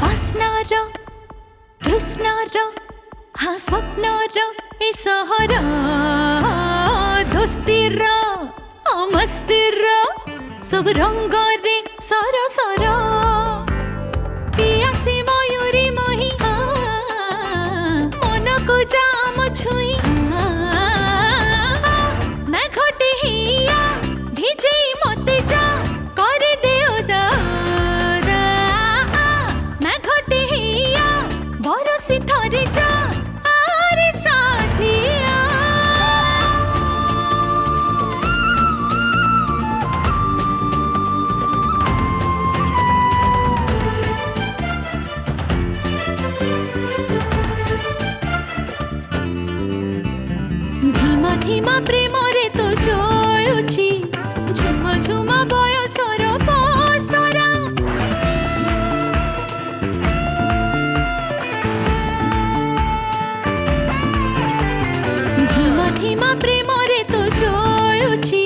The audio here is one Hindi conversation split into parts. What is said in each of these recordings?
ବାସ୍ନାର ତୃଷ୍ଣାର ହଁ ସ୍ୱପ୍ନର ଏ ସହର ଦୋସ୍ତିର ମସ୍ତିର ସବୁ ରଙ୍ଗରେ ସରସର ପିଆସି ମୟୂରୀ ମହି ମନକୁ ଜାମ ଛୁଇଁ ମେଘଟେ ହିଆ ଭିଜେଇ ମତେ ଯା କରିଦେ ଉଦାର ମେଘଟେ ହିଆ ବରସି ଥରେ ଯା ଆରେ ସାଥିଆ धीमा प्रेमरे तो जळुची झुमा झुमा बयसर बसरा धीमा प्रेमरे तो जळुची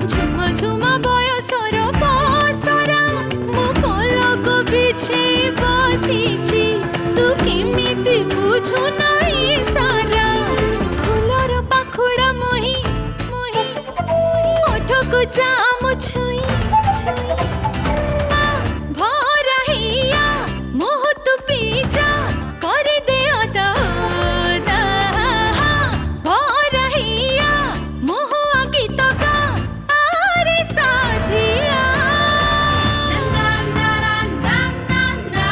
झुमा झुमा बयसर बसरा मो पलक बिछे बसिची तू केमिति बुझु नाही सारा जाम छुई भरा हिया मोह तू पीजा कर दे अदा भरा हिया मोह गीत गा आरे साथिया ना ना ना ना ना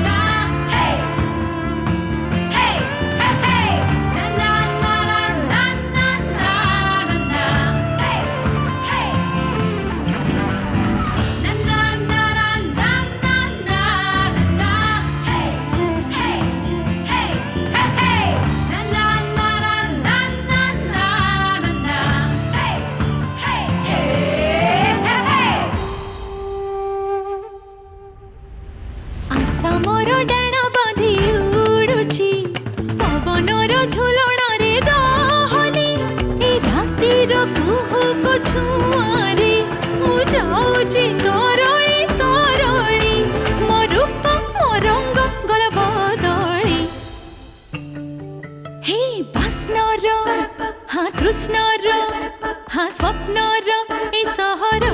ना हे हे हे हे ना ना ना ना ना ना ना आसामर डाण बांधी उड़ुची पवनर झुलणारे दहली ए रातिर कुहुक छुआरे मु जाऊची तरली तरली मो रूप मो रंग गल बदली हे बास्नर हाँ तृष्णर हाँ स्वप्नर ए सहर